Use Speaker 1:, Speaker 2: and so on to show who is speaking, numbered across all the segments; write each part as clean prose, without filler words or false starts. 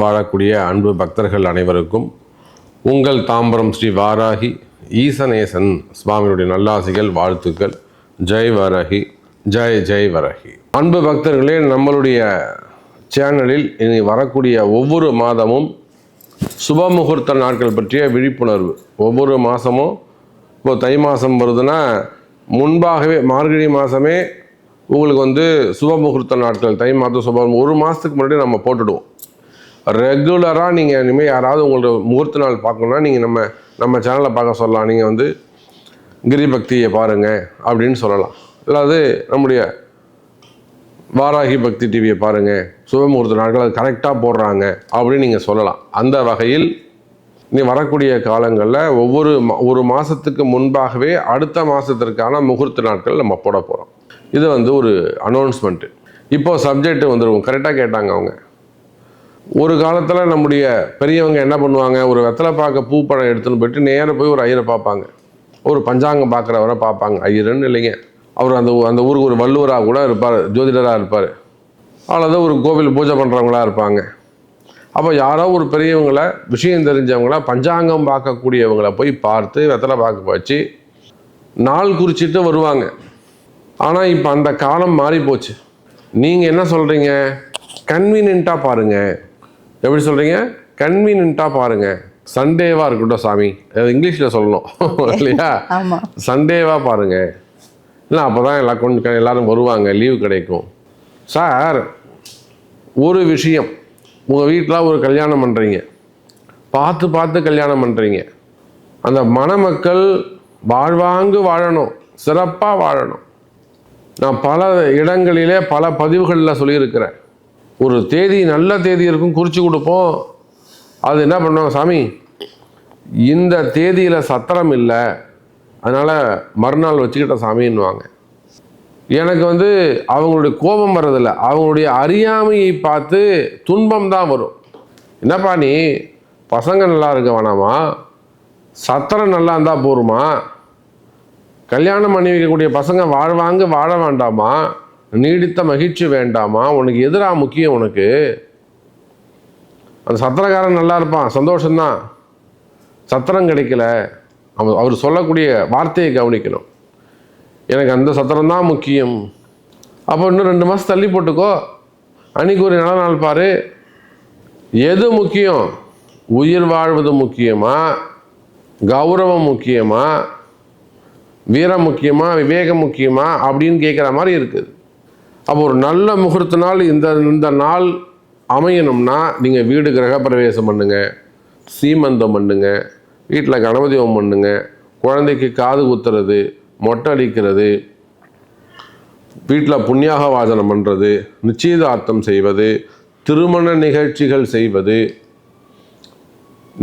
Speaker 1: வாழக்கூடிய அன்பு பக்தர்கள் அனைவருக்கும் உங்கள் தாம்பரம் ஸ்ரீ வாராகி ஈசனேசன் சுவாமியுடைய நல்லாசிகள், வாழ்த்துக்கள். ஜெய் வாராகி, ஜெய் ஜெய் வாராகி. அன்பு பக்தர்களே, நம்மளுடைய சேனலில் இனி வரக்கூடிய ஒவ்வொரு மாதமும் சுப முகூர்த்த நாட்கள் பற்றிய விழிப்புணர்வு. ஒவ்வொரு மாதமும் இப்போ தை மாதம் வருதுன்னா முன்பாகவே மார்கழி மாதமே உங்களுக்கு சுப முகூர்த்த நாட்கள், தை மாதம் சுபம் ஒரு மாதத்துக்கு முன்னாடி நம்ம போட்டுடுவோம். ரெகுலராக நீங்கள் இனிமேல் யாராவது உங்களோட முகூர்த்த நாள் பார்க்கணுன்னா நீங்கள் நம்ம சேனலில் பார்க்க சொல்லலாம். நீங்கள் கிரி பக்தியை பாருங்கள் அப்படின்னு சொல்லலாம். இல்லாது நம்முடைய வாராகி பக்தி டிவியை பாருங்கள், சுபமுகூர்த்த நாட்கள் அது கரெக்டாக போடுறாங்க அப்படின்னு நீங்கள் சொல்லலாம். அந்த வகையில் நீ வரக்கூடிய காலங்களில் ஒரு மாதத்துக்கு முன்பாகவே அடுத்த மாதத்திற்கான முகூர்த்த நாட்கள் நம்ம போட போகிறோம். இது ஒரு அனௌன்ஸ்மெண்ட்டு. இப்போது சப்ஜெக்ட் வந்துடுவோம். கரெக்டாக கேட்டாங்க அவங்க. ஒரு காலத்தில் நம்முடைய பெரியவங்க என்ன பண்ணுவாங்க, ஒரு வெத்தலை பார்க்க பூ பழம் எடுத்துன்னு போயிட்டு நேராக போய் ஒரு ஐயரை பார்ப்பாங்க, ஒரு பஞ்சாங்கம் பார்க்குறவரை பார்ப்பாங்க. ஐயருன்னு இல்லைங்க, அவர் அந்த ஊருக்கு ஒரு வள்ளுவராக கூட இருப்பார், ஜோதிடராக இருப்பார், அவ்வளோதான் ஒரு கோவில் பூஜை பண்ணுறவங்களா இருப்பாங்க. அப்போ யாரோ ஒரு பெரியவங்களை, விஷயம் தெரிஞ்சவங்கள, பஞ்சாங்கம் பார்க்கக்கூடியவங்களை போய் பார்த்து வெத்தலை பார்க்க வச்சு நாள் குறிச்சிட்டு வருவாங்க. ஆனால் இப்போ அந்த காலம் மாறி போச்சு. நீங்கள் என்ன சொல்கிறீங்க, கன்வீனியண்ட்டாக பாருங்கள். எப்படி சொல்கிறீங்க? கன்வீனியண்ட்டாக பாருங்கள். சண்டேவாக இருக்கட்டும் சாமி, அது இங்கிலீஷில் சொல்லணும் இல்லையா? சண்டேவாக பாருங்கள், இல்லை அப்போ தான் எல்லோரும் வருவாங்க, லீவு கிடைக்கும். சார், ஒரு விஷயம், உங்கள் வீட்டில் ஒரு கல்யாணம் பண்ணுறீங்க, பார்த்து கல்யாணம் பண்ணுறீங்க. அந்த மணமக்கள் வாழ்வாங்கு வாழணும், சிறப்பாக வாழணும். நான் பல இடங்களிலே பல பதிவுகளில் சொல்லியிருக்கிறேன். ஒரு தேதி, நல்ல தேதி இருக்கும், குறித்து கொடுப்போம். அது என்ன பண்ணுவாங்க, சாமி இந்த தேதியில் சத்திரம் இல்லை, அதனால் மறுநாள் வச்சுக்கிட்ட சாமின்னுவாங்க. எனக்கு அவங்களுடைய கோபம் வர்றதில்லை, அவங்களுடைய அறியாமையை பார்த்து துன்பம் தான் வரும். என்னப்பா நீ பசங்க நல்லா இருக்க வேணாமா, சத்திரம் நல்லா இருந்தால் போருமா, கல்யாணம் பண்ணி வைக்கக்கூடிய பசங்க வாழ்வாங்க வாழ வேண்டாமா, நீடித்த மகிழ்ச்சி வேண்டாமா, உனக்கு எதிராக முக்கியம். உனக்கு அந்த சத்திரக்காரன் நல்லா இருப்பான், சந்தோஷம்தான். சத்திரம் கிடைக்கல, அவர் சொல்லக்கூடிய வார்த்தையை கவனிக்கணும். எனக்கு அந்த சத்திரம் தான் முக்கியம். அப்போ இன்னும் 2 மாதம் தள்ளி போட்டுக்கோ, அன்னைக்கு ஒரு நல்ல நாள் பாரு. எது முக்கியம்? உயிர் வாழ்வது முக்கியமா, கௌரவம் முக்கியமா, வீரம் முக்கியமா, விவேகம் முக்கியமா அப்படின்னு கேட்குற மாதிரி இருக்குது. அப்போ ஒரு நல்ல முகூர்த்த நாள் இந்த நாள் அமையணும்னா நீங்கள் வீடு கிரகப்பிரவேசம் பண்ணுங்க, சீமந்தம் பண்ணுங்க, வீட்டில் கணபதி ஹோமம் பண்ணுங்க, குழந்தைக்கு காது குத்துறது, மொட்டை அடிக்கிறது, வீட்டில் புண்ணியாக வாசனம் பண்ணுறது, நிச்சயதார்த்தம் செய்வது, திருமண நிகழ்ச்சிகள் செய்வது.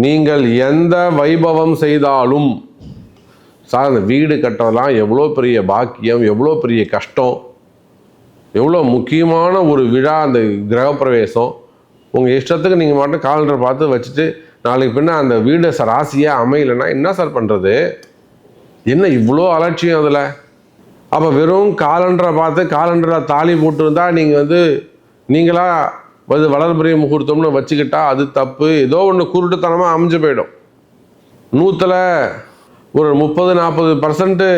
Speaker 1: நீங்கள் எந்த வைபவம் செய்தாலும் சார், அந்த வீடு கட்டுறதெல்லாம் எவ்வளோ பெரிய பாக்கியம், எவ்வளோ பெரிய கஷ்டம், எவ்வளோ முக்கியமான ஒரு விழா அந்த கிரகப்பிரவேசம். உங்கள் இஷ்டத்துக்கு நீங்கள் மட்டும் காலண்டர் பார்த்து வச்சுட்டு நாளைக்கு பின்ன அந்த வீடு ராசியாக அமையலைன்னா என்ன சார் பண்ணுறது? என்ன இவ்வளோ அலட்சியம் அதில்? அப்போ வெறும் காலண்டரை பார்த்து காலண்டரில் தாலி போட்டுருந்தா நீங்கள் நீங்களாக வளர்பிரிய முகூர்த்தம்னு வச்சுக்கிட்டா அது தப்பு. ஏதோ ஒன்று குருட்டுத்தனமாக அமைஞ்சு போயிடும். 100ல் ஒரு 30-40%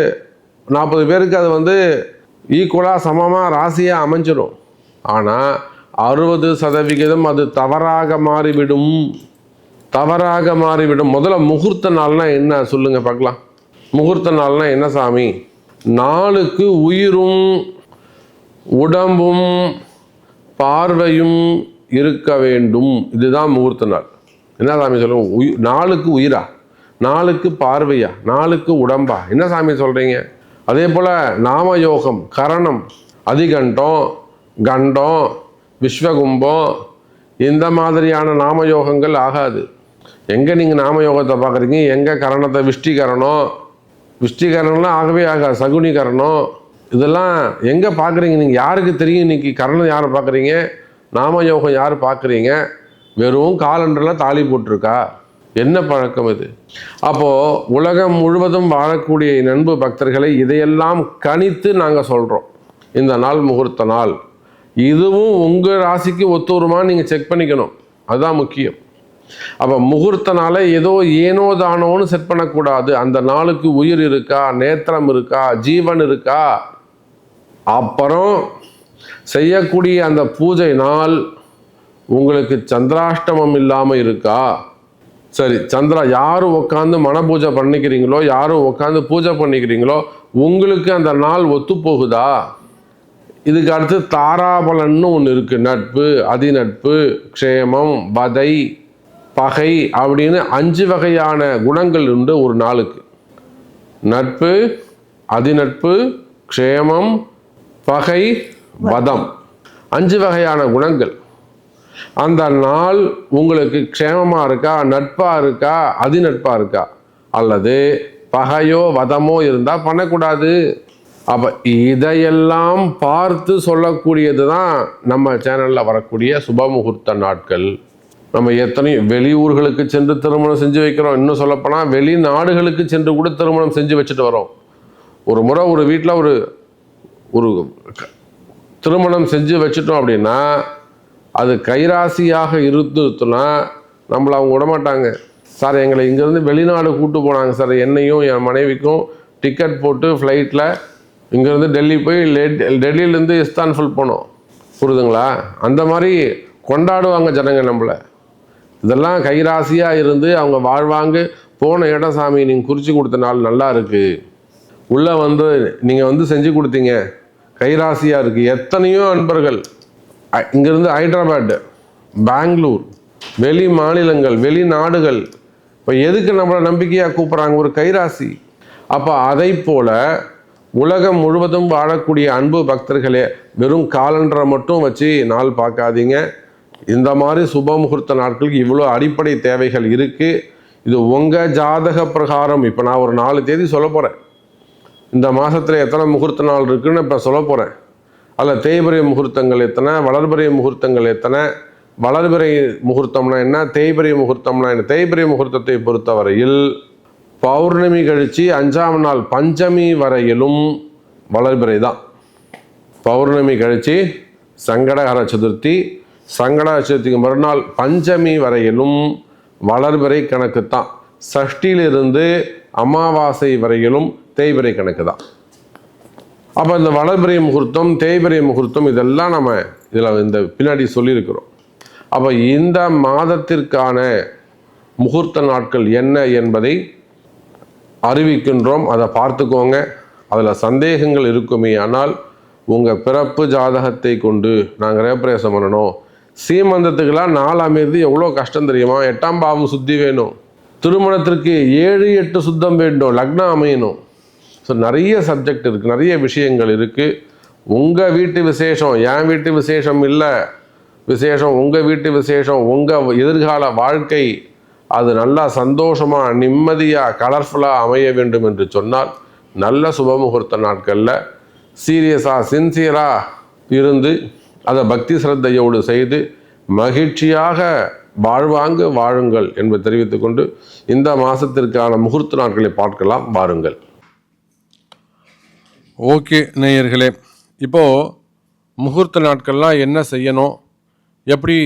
Speaker 1: 40 பேருக்கு அது ஈக்குவலாக சமமாக ராசியாக அமைஞ்சிடும். ஆனால் 60% அது தவறாக மாறிவிடும். முதல்ல முகூர்த்த நாள்னா என்ன சொல்லுங்க பார்க்கலாம். முகூர்த்த நாள்னா என்ன சாமி? நாளுக்கு உயிரும் உடம்பும் பார்வையும் இருக்க வேண்டும். இதுதான் முகூர்த்த நாள். என்ன சாமி சொல்லுங்க? நாளுக்கு உயிரா, நாளுக்கு பார்வையா, நாளுக்கு உடம்பா, என்ன சாமி சொல்கிறீங்க? அதே போல் நாமயோகம், கரணம், அதிகண்டம், கண்டம், விஸ்வகும்பம், இந்த மாதிரியான நாமயோகங்கள் ஆகாது. எங்கே நீங்கள் நாமயோகத்தை பார்க்குறீங்க? எங்கே கரணத்தை? விஷ்டிகரணம்லாம் ஆகவே ஆகாது. சகுனிகரணம் இதெல்லாம் எங்கே பார்க்குறீங்க நீங்கள்? யாருக்கு தெரியும் இன்றைக்கி கரணம் யாரை பார்க்குறீங்க, நாமயோகம் யார் பார்க்குறீங்க? வெறும் காலண்டரில் தாலி போட்டிருக்கா? என்ன பழக்கம் இது? அப்போது உலகம் முழுவதும் வாழக்கூடிய நண்பு பக்தர்களை இதையெல்லாம் கணித்து நாங்கள் சொல்கிறோம். இந்த நாள் முகூர்த்த நாள், இதுவும் உங்கள் ராசிக்கு ஒத்து வருமானு நீங்கள் செக் பண்ணிக்கணும். அதுதான் முக்கியம். அப்போ முகூர்த்தனால ஏதோ ஏனோ தானோன்னு செட் பண்ணக்கூடாது. அந்த நாளுக்கு உயிர் இருக்கா, நேத்திரம் இருக்கா, ஜீவன் இருக்கா, அப்புறம் செய்யக்கூடிய அந்த பூஜை நாள் உங்களுக்கு சந்திராஷ்டமம் இல்லாமல் இருக்கா. சரி, யாரும் உட்காந்து மன பூஜை பண்ணிக்கிறீங்களோ, யாரும் உட்காந்து பூஜை பண்ணிக்கிறீங்களோ, உங்களுக்கு அந்த நாள் ஒத்து போகுதா? இதுக்கு அடுத்து தாராபலன்னு ஒன்று இருக்கு. நட்பு, அதிநட்பு, க்ஷேமம், வதை, பகை அப்படின்னு 5 வகையான குணங்கள் உண்டு ஒரு நாளுக்கு. நட்பு, அதிநட்பு, க்ஷேமம், பகை, வதம், 5 வகையான குணங்கள். அந்த நாள் உங்களுக்கு க்ஷேமமாக இருக்கா, நட்பாக இருக்கா, அதிநட்பாக இருக்கா, அல்லது பகையோ வதமோ இருந்தால் பண்ணக்கூடாது. அப்போ இதையெல்லாம் பார்த்து சொல்லக்கூடியது தான் நம்ம சேனலில் வரக்கூடிய சுபமுகூர்த்த நாட்கள். நம்ம எத்தனையோ வெளியூர்களுக்கு சென்று திருமணம் செஞ்சு வைக்கிறோம். இன்னும் சொல்லப்போனால் வெளிநாடுகளுக்கு சென்று கூட திருமணம் செஞ்சு வச்சுட்டு வரோம். ஒரு முறை ஒரு வீட்டில் ஒரு திருமணம் செஞ்சு வச்சுட்டோம் அப்படின்னா அது கைராசியாக இருந்துச்சுன்னா நம்மளை அவங்க விடமாட்டாங்க. சார், எங்களை இங்கேருந்து வெளிநாடு கூப்பிட்டு போனாங்க சார், என்னையும் என் மனைவிக்கும் டிக்கெட் போட்டு ஃப்ளைட்டில் இங்கேருந்து டெல்லி போய் டெல்லியிலேருந்து இஸ்தான்புல் போனோம். புரியுதுங்களா? அந்த மாதிரி கொண்டாடுவாங்க ஜனங்க நம்மளை. இதெல்லாம் கைராசியாக இருந்து அவங்க வாழ்வாங்க. போன இடம் சாமி நீங்கள் குறித்து கொடுத்த நாள் நல்லா இருக்குது, உள்ளே நீங்கள் செஞ்சு கொடுத்தீங்க, கைராசியாக இருக்குது. எத்தனையோ அன்பர்கள் இங்கேருந்து ஹைதராபாத், பெங்களூர், வெளி மாநிலங்கள், வெளிநாடுகள், இப்போ எதுக்கு நம்மளை நம்பிக்கையாக கூப்பிட்றாங்க? ஒரு கைராசி. அப்போ அதை போல் உலகம் முழுவதும் வாழக்கூடிய அன்பு பக்தர்களே, வெறும் காலண்டரை மட்டும் வச்சு நாள் பார்க்காதீங்க. இந்த மாதிரி சுப முகூர்த்த நாட்களுக்கு இவ்வளோ அடிப்படை தேவைகள் இருக்குது. இது உங்கள் ஜாதக பிரகாரம். இப்போ நான் ஒரு 4 தேதி சொல்ல போகிறேன். இந்த மாதத்தில் எத்தனை முகூர்த்த நாள் இருக்குன்னு இப்போ சொல்ல போகிறேன். அதில் தேய்பிறை முகூர்த்தங்கள் எத்தனை, வளர்பிறை முகூர்த்தங்கள் எத்தனை, வளர்பிறை முகூர்த்தம்னா என்ன, தேய்பிறை முகூர்த்தம்னா என்ன. தேய்பிறை முகூர்த்தத்தை பொறுத்தவரையில் பௌர்ணமி கழித்து 5ஆம் நாள் பஞ்சமி வரையிலும் வளர்பிறை தான். பௌர்ணமி கழித்து சங்கடஹர சதுர்த்தி, சங்கடஹர சதுர்த்திக்கு மறுநாள் பஞ்சமி வரையிலும் வளர்பிறை கணக்கு தான். சஷ்டியிலிருந்து அமாவாசை வரையிலும் தேய்பிறை கணக்கு தான். அப்போ இந்த வளர்பிறை முகூர்த்தம், தேய்பிறை முகூர்த்தம் இதெல்லாம் நம்ம இந்த பின்னாடி சொல்லியிருக்கிறோம். அப்போ இந்த மாதத்திற்கான முகூர்த்த நாட்கள் என்ன என்பதை அறிவிக்கின்றோம். அதை பார்த்துக்கோங்க. அதில் சந்தேகங்கள் இருக்குமே ஆனால் உங்கள் பிறப்பு ஜாதகத்தை கொண்டு நாங்கள் ரேப்ரேசம் பண்ணணும். சீமந்தத்துக்கெல்லாம் 4 அமைது எவ்வளோ கஷ்டம் தெரியுமா? 8ஆம் பாவம் சுத்தி வேணும். திருமணத்திற்கு 7-8 சுத்தம் வேண்டும். லக்னம் அமையணும். ஸோ நிறைய சப்ஜெக்ட் இருக்குது, நிறைய விஷயங்கள் இருக்குது. உங்கள் வீட்டு விசேஷம் என் வீட்டு விசேஷம் இல்லை, விசேஷம் உங்கள் வீட்டு விசேஷம். உங்கள் எதிர்கால வாழ்க்கை அது நல்லா சந்தோஷமாக, நிம்மதியாக, கலர்ஃபுல்லாக அமைய வேண்டும் என்று சொன்னால் நல்ல சுபமுகூர்த்த நாட்களில் சீரியஸாக, சின்சியராக இருந்து அதை பக்தி சிரத்தையோடு செய்து மகிழ்ச்சியாக வாழ்வாங்கு வாழுங்கள் என்பதை தெரிவித்துக்கொண்டு இந்த மாதத்திற்கான முகூர்த்த நாட்களை பார்க்கலாம் வாருங்கள். ஓகே நேயர்களே, இப்போது முகூர்த்த நாட்கள்லாம் என்ன செய்யணும், எப்படி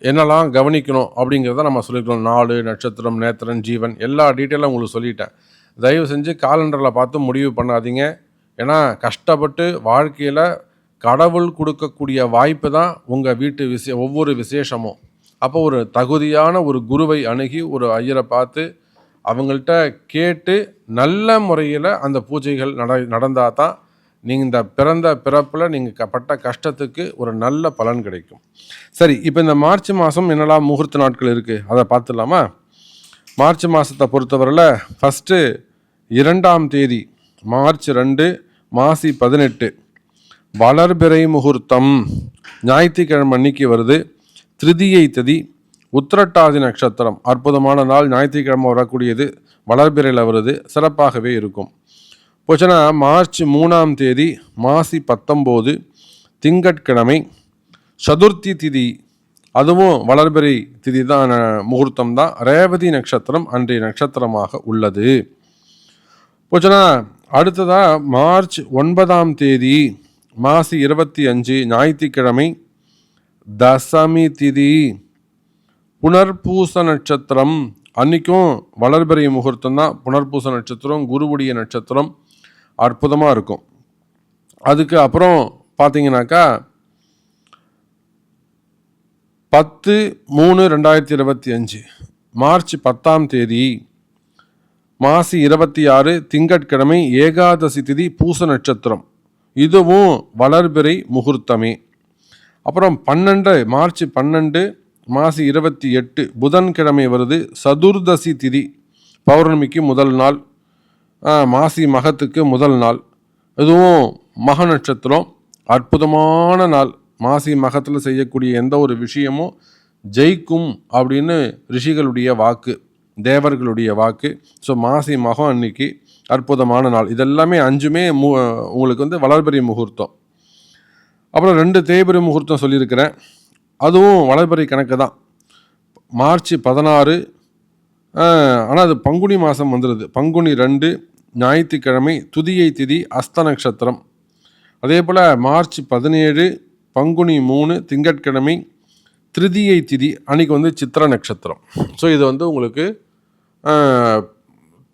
Speaker 1: என்னெல்லாம் கவனிக்கணும் அப்படிங்கிறத நம்ம சொல்லிக்கிறோம். நாள், நட்சத்திரம், நேத்திரன், ஜீவன் எல்லா டீட்டெயிலும் உங்களுக்கு சொல்லிட்டேன். தயவு செஞ்சு காலண்டரில் பார்த்து முடிவு பண்ணாதீங்க. ஏன்னா கஷ்டப்பட்டு வாழ்க்கையில் கடவுள் கொடுக்கக்கூடிய வாய்ப்பு தான் உங்கள் வீட்டு ஒவ்வொரு விசேஷமும். அப்போ ஒரு தகுதியான ஒரு குருவை அணுகி ஒரு ஐயரை பார்த்து அவங்கள்ட்ட கேட்டு நல்ல முறையில் அந்த பூஜைகள் நடந்தால் தான் நீங்கள் இந்த பிறப்பில் நீங்கள் பட்ட கஷ்டத்துக்கு ஒரு நல்ல பலன் கிடைக்கும். சரி, இப்போ இந்த மார்ச் மாதம் என்னெல்லாம் முகூர்த்த நாட்கள் இருக்குது அதை பார்த்துடலாமா? மார்ச் மாதத்தை பொறுத்தவரையில் ஃபஸ்ட்டு 2ஆம் தேதி மார்ச் 2 மாசி 18 வளர்பிறை முகூர்த்தம் ஞாயிற்றுக்கிழமை அன்னைக்கு வருது. திருதியை திதி, உத்திரட்டாதி நட்சத்திரம், அற்புதமான நாள். ஞாயிற்றுக்கிழமை வரக்கூடியது, வளர்பிறையில் வருது, சிறப்பாகவே இருக்கும். போச்சுன்னா மார்ச் 3ஆம் தேதி மாசி 19 திங்கட்கிழமை சதுர்த்தி திதி, அதுவும் வளர்பிறை திதி தான், முகூர்த்தம் தான். ரேவதி நட்சத்திரம் அன்றைய நட்சத்திரமாக உள்ளது. போச்சுன்னா அடுத்ததாக மார்ச் 9ஆம் தேதி மாசி 25 ஞாயிற்றுக்கிழமை தசமி திதி, புனர்பூச நட்சத்திரம் அன்றைக்கும் வளர்பிறை முகூர்த்தம் தான். புனர்பூச நட்சத்திரம் குருவுடைய நட்சத்திரம் அற்புதமாக இருக்கும். அதுக்கு அப்புறம் பார்த்தீங்கன்னாக்கா 10/3/2025 மார்ச் 10ஆம் தேதி மாசி 26 திங்கட்கிழமை ஏகாதசி திதி பூச நட்சத்திரம். இதுவும் வளர்பிறை முகூர்த்தமே. அப்புறம் மார்ச் 12 மாசி 28 புதன்கிழமை வருது. சதுர்தசி திதி பௌர்ணமிக்கு முதல் நாள், மாசி மகத்துக்கு முதல் நாள். இதுவும் மக நட்சத்திரம், அற்புதமான நாள். மாசி மகத்தில் செய்யக்கூடிய எந்த ஒரு விஷயமும் ஜெயிக்கும் அப்படின்னு ரிஷிகளுடைய வாக்கு, தேவர்களுடைய வாக்கு. ஸோ மாசி மகம் அன்னைக்கு அற்புதமான நாள். இதெல்லாமே 5மே உங்களுக்கு வளர்பிறை முகூர்த்தம். அப்புறம் 2 தேய்பிறை முகூர்த்தம் சொல்லியிருக்கிறேன். அதுவும் வளர்பிறை கணக்கு தான். மார்ச் 16, ஆனால் அது பங்குனி மாதம் வந்துடுது. பங்குனி 2 ஞாயிற்றுக்கிழமை துதியை திதி அஸ்த நட்சத்திரம். அதே போல் மார்ச் 17 பங்குனி 3 திங்கட்கிழமை திருதியை திதி அன்றைக்கி சித்திர நட்சத்திரம். ஸோ இது உங்களுக்கு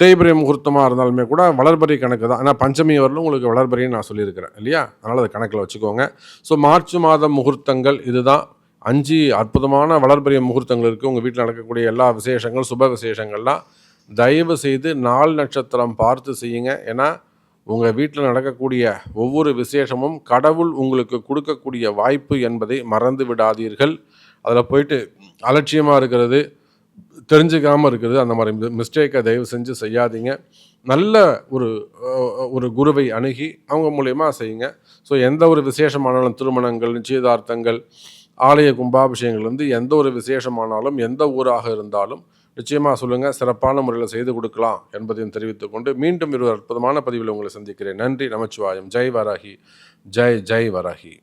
Speaker 1: தேய்பிறை முகூர்த்தமாக இருந்தாலுமே கூட வளர்பிறை கணக்கு தான். ஏன்னா பஞ்சமி வரலும் உங்களுக்கு வளர்பிறைன்னு நான் சொல்லியிருக்கிறேன் இல்லையா? அதனால் அதை கணக்கில் வச்சுக்கோங்க. ஸோ மார்ச் மாதம் முகூர்த்தங்கள் இதுதான். 5 அற்புதமான வளர்பிறை முகூர்த்தங்கள் இருக்குது. உங்கள் வீட்டில் நடக்கக்கூடிய எல்லா விசேஷங்கள், சுப விசேஷங்கள்லாம் தயவு செய்து நாள் நட்சத்திரம் பார்த்து செய்யுங்க. ஏன்னா உங்கள் வீட்டில் நடக்கக்கூடிய ஒவ்வொரு விசேஷமும் கடவுள் உங்களுக்கு கொடுக்கக்கூடிய வாய்ப்பு என்பதை மறந்து விடாதீர்கள். அதில் போயிட்டு அலட்சியமாக இருக்கிறது, தெரிஞ்சுக்காமல் இருக்கிறது, அந்த மாதிரி மிஸ்டேக்கை தயவு செஞ்சு செய்யாதீங்க. நல்ல ஒரு குருவை அணுகி அவங்க மூலயமா செய்யுங்க. ஸோ எந்த ஒரு விசேஷமானாலும் திருமணங்கள், நிச்சயதார்த்தங்கள், ஆலய கும்பாபிஷேகங்கள் எந்த ஒரு விசேஷமானாலும் எந்த ஊராக இருந்தாலும் நிச்சயமாக சொல்லுங்கள். சிறப்பான முறையில் செய்து கொடுக்கலாம் என்பதையும் தெரிவித்துக்கொண்டு மீண்டும் ஒரு அற்புதமான பதிவில் உங்களை சந்திக்கிறேன். நன்றி. நமச்சிவாயம். ஜெய் வராகி. ஜெய் ஜெய் வராகி.